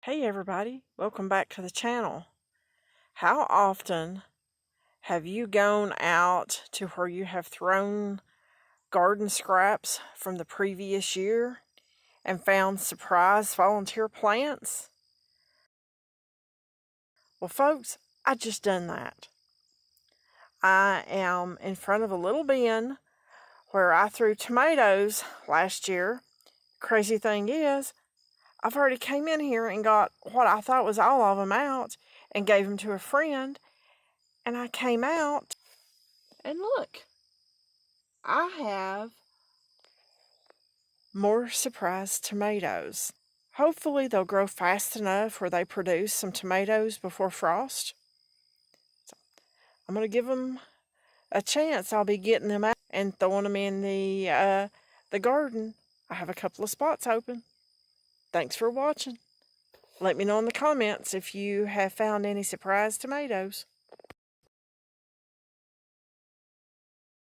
Hey everybody, welcome back to the channel. How often have you gone out to where you have thrown garden scraps from the previous year and found surprise volunteer plants? Well folks, I just done that. I am in front of a little bin where I threw tomatoes last year. Crazy thing is, I've already came in here and got what I thought was all of them out and gave them to a friend. And I came out and look, I have more surprise tomatoes. Hopefully they'll grow fast enough where they produce some tomatoes before frost. So I'm going to give them a chance. I'll be getting them out and throwing them in the garden. I have a couple of spots open. Thanks for watching. Let me know in the comments if you have found any surprise tomatoes.